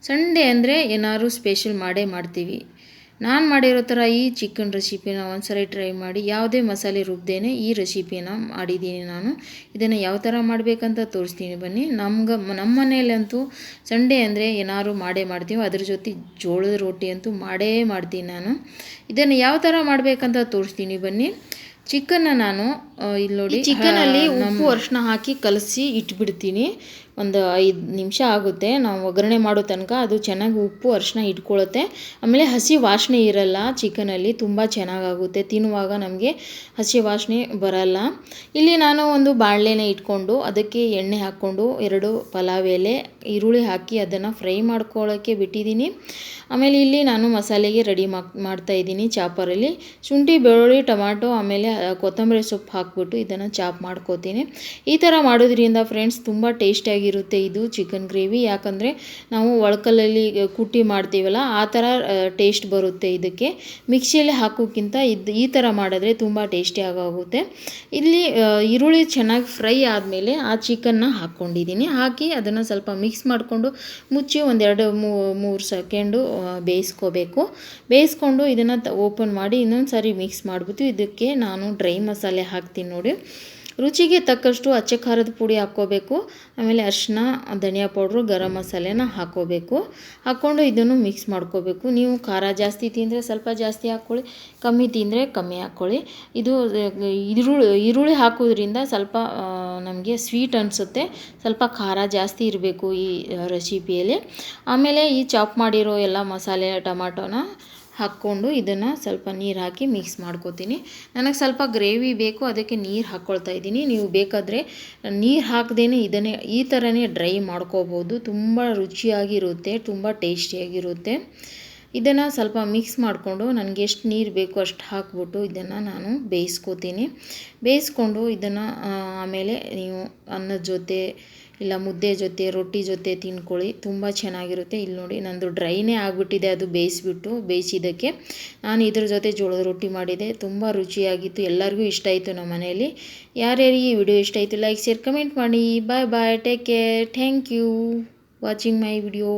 Sunday ಅಂದರೆ ಏನಾದ್ರು special ಮಾಡೇ ಮಾಡ್ತೀವಿ. ನಾನು ಮಾಡಿರೋ ಥರ ಈ ಚಿಕನ್ ರೆಸಿಪಿನ ಒಂದ್ಸರಿ ಟ್ರೈ ಮಾಡಿ. ಯಾವುದೇ ಮಸಾಲೆ ರುಬ್ದೇನೆ ಈ ರೆಸಿಪಿನ ಮಾಡಿದ್ದೀನಿ ನಾನು. ಇದನ್ನು ಯಾವ ಥರ ಮಾಡಬೇಕಂತ ತೋರಿಸ್ತೀನಿ ಬನ್ನಿ. ನಮ್ಮ ಮನೆಯಲ್ಲಂತೂ ಸಂಡೇ ಅಂದರೆ ಏನಾದ್ರು ಮಾಡೇ ಮಾಡ್ತೀವಿ. ಅದ್ರ ಜೊತೆ ಜೋಳದ ರೊಟ್ಟಿ ಅಂತೂ ಮಾಡೇ ಮಾಡ್ತೀನಿ ನಾನು. ಇದನ್ನು ಯಾವ ಥರ ಮಾಡಬೇಕಂತ ತೋರಿಸ್ತೀನಿ ಬನ್ನಿ. ಚಿಕನ್ನ ನಾನು ಇಲ್ಲಿ ನೋಡಿ, ಚಿಕನಲ್ಲಿ ಉಪ್ಪು ಅರಿಶಿನ ಹಾಕಿ ಕಲಸಿ ಇಟ್ಬಿಡ್ತೀನಿ. ಒಂದು 5 ನಿಮಿಷ ಆಗುತ್ತೆ ನಾವು ಒಗ್ಗರಣೆ ಮಾಡೋ ತನಕ. ಅದು ಚೆನ್ನಾಗಿ ಉಪ್ಪು ಅರಿಶಿನ ಇಟ್ಕೊಳ್ಳುತ್ತೆ. ಆಮೇಲೆ ಹಸಿ ವಾಸನೆ ಇರಲ್ಲ ಚಿಕನಲ್ಲಿ, ತುಂಬ ಚೆನ್ನಾಗಾಗುತ್ತೆ ತಿನ್ನುವಾಗ, ನಮಗೆ ಹಸಿ ವಾಸನೆ ಬರಲ್ಲ. ಇಲ್ಲಿ ನಾನು ಒಂದು ಬಾಣಲೆನ ಇಟ್ಕೊಂಡು ಅದಕ್ಕೆ ಎಣ್ಣೆ ಹಾಕ್ಕೊಂಡು 2 ಪಲಾವ್ ಎಲೆ, ಈರುಳ್ಳಿ ಹಾಕಿ ಅದನ್ನು ಫ್ರೈ ಮಾಡ್ಕೊಳ್ಳೋಕ್ಕೆ ಬಿಟ್ಟಿದ್ದೀನಿ. ಆಮೇಲೆ ಇಲ್ಲಿ ನಾನು ಮಸಾಲೆಗೆ ರೆಡಿ ಮಾಡ್ತಾಯಿದ್ದೀನಿ. ಚಾಪರಲ್ಲಿ ಶುಂಠಿ, ಬೆಳ್ಳುಳ್ಳಿ, ಟೊಮ್ಯಾಟೊ ಆಮೇಲೆ ಕೊತ್ತಂಬರಿ ಸೊಪ್ಪು ಹಾಕ್ಬಿಟ್ಟು ಇದನ್ನು ಚಾಪ್ ಮಾಡ್ಕೋತೀನಿ. ಈ ಥರ ಮಾಡೋದ್ರಿಂದ ಫ್ರೆಂಡ್ಸ್ ತುಂಬ ಟೇಸ್ಟಿಯಾಗಿರುತ್ತೆ ಇದು ಚಿಕನ್ ಗ್ರೇವಿ. ಯಾಕಂದರೆ ನಾವು ಒಳಕಲ್ಲಲ್ಲಿ ಕುಟ್ಟಿ ಮಾಡ್ತೀವಲ್ಲ, ಆ ಥರ ಟೇಸ್ಟ್ ಬರುತ್ತೆ ಇದಕ್ಕೆ. ಮಿಕ್ಸಿಯಲ್ಲಿ ಹಾಕೋಕ್ಕಿಂತ ಈ ಥರ ಮಾಡಿದ್ರೆ ತುಂಬ ಟೇಸ್ಟಿಯಾಗುತ್ತೆ. ಇಲ್ಲಿ ಈರುಳ್ಳಿ ಚೆನ್ನಾಗಿ ಫ್ರೈ ಆದಮೇಲೆ ಆ ಚಿಕನ್ನ ಹಾಕ್ಕೊಂಡಿದ್ದೀನಿ. ಹಾಕಿ ಅದನ್ನು ಸ್ವಲ್ಪ ಮಿಕ್ಸ್ ಮಾಡಿಕೊಂಡು ಮುಚ್ಚಿ 1-2-3 ಸೆಕೆಂಡು ಬೇಯಿಸ್ಕೊಂಡು ಇದನ್ನು ಓಪನ್ ಮಾಡಿ ಇನ್ನೊಂದು ಸಾರಿ ಮಿಕ್ಸ್ ಮಾಡಿಬಿಟ್ಟು ಇದಕ್ಕೆ ನಾನು ಡ್ರೈ ಮಸಾಲೆ ಹಾಕ್ತೀನಿ ನೋಡಿ. ರುಚಿಗೆ ತಕ್ಕಷ್ಟು ಅಚ್ಚ ಖಾರದ ಪುಡಿ ಹಾಕ್ಕೋಬೇಕು. ಆಮೇಲೆ ಅರಿಶಿನ, ಧನಿಯಾ ಪೌಡ್ರು, ಗರಂ ಮಸಾಲೆನ ಹಾಕ್ಕೊಂಡು ಇದನ್ನು ಮಿಕ್ಸ್ ಮಾಡ್ಕೋಬೇಕು. ನೀವು ಖಾರ ಜಾಸ್ತಿ ತಿಂದರೆ ಸ್ವಲ್ಪ ಜಾಸ್ತಿ ಹಾಕ್ಕೊಳ್ಳಿ, ಕಮ್ಮಿ ತಿಂದರೆ ಕಮ್ಮಿ ಹಾಕ್ಕೊಳ್ಳಿ. ಇದು ಈರುಳ್ಳಿ ಹಾಕೋದ್ರಿಂದ ಸ್ವಲ್ಪ ನಮಗೆ ಸ್ವೀಟ್ ಅನಿಸುತ್ತೆ, ಸ್ವಲ್ಪ ಖಾರ ಜಾಸ್ತಿ ಇರಬೇಕು ಈ ರೆಸಿಪಿಯಲ್ಲಿ. ಆಮೇಲೆ ಈ ಚಾಪ್ ಮಾಡಿರೋ ಎಲ್ಲ ಮಸಾಲೆ ಟೊಮಾಟೋನ ಹಾಕ್ಕೊಂಡು ಇದನ್ನು ಸ್ವಲ್ಪ ನೀರು ಹಾಕಿ ಮಿಕ್ಸ್ ಮಾಡ್ಕೋತೀನಿ. ನನಗೆ ಸ್ವಲ್ಪ ಗ್ರೇವಿ ಬೇಕು, ಅದಕ್ಕೆ ನೀರು ಹಾಕ್ಕೊಳ್ತಾ ಇದ್ದೀನಿ. ನೀವು ಬೇಕಾದರೆ ನೀರು ಹಾಕದೇನೆ ಇದನ್ನೇ ಈ ಥರನೇ ಡ್ರೈ ಮಾಡ್ಕೋಬೋದು. ತುಂಬ ರುಚಿಯಾಗಿರುತ್ತೆ, ತುಂಬ ಟೇಸ್ಟಿಯಾಗಿರುತ್ತೆ. ಇದನ್ನು ಸ್ವಲ್ಪ ಮಿಕ್ಸ್ ಮಾಡಿಕೊಂಡು ನನಗೆ ಎಷ್ಟು ನೀರು ಬೇಕು ಅಷ್ಟು ಹಾಕ್ಬಿಟ್ಟು ಇದನ್ನು ನಾನು ಬೇಯಿಸ್ಕೊಂಡು ಇದನ್ನು ಆಮೇಲೆ ನೀವು ಅನ್ನದ ಜೊತೆ ಇಲ್ಲ ಮುದ್ದೆ ಜೊತೆ, ರೊಟ್ಟಿ ಜೊತೆ ತಿನ್ಕೊಳ್ಳಿ, ತುಂಬ ಚೆನ್ನಾಗಿರುತ್ತೆ. ಇಲ್ಲಿ ನೋಡಿ ನಂದು ಡ್ರೈನೇ ಆಗಿಬಿಟ್ಟಿದೆ, ಅದು ಬೇಯಿಸಿದ್ದಕ್ಕೆ. ನಾನು ಇದ್ರ ಜೊತೆ ಜೋಳದ ರೊಟ್ಟಿ ಮಾಡಿದೆ, ತುಂಬ ರುಚಿಯಾಗಿತ್ತು. ಎಲ್ಲರಿಗೂ ಇಷ್ಟ ಆಯಿತು ನಮ್ಮ ಮನೆಯಲ್ಲಿ. ಯಾರ್ಯಾರಿಗೆ ಈ ವಿಡಿಯೋ ಇಷ್ಟ ಆಯಿತು ಲೈಕ್, ಶೇರ್, ಕಮೆಂಟ್ ಮಾಡಿ. Bye bye, take care, thank you watching my video.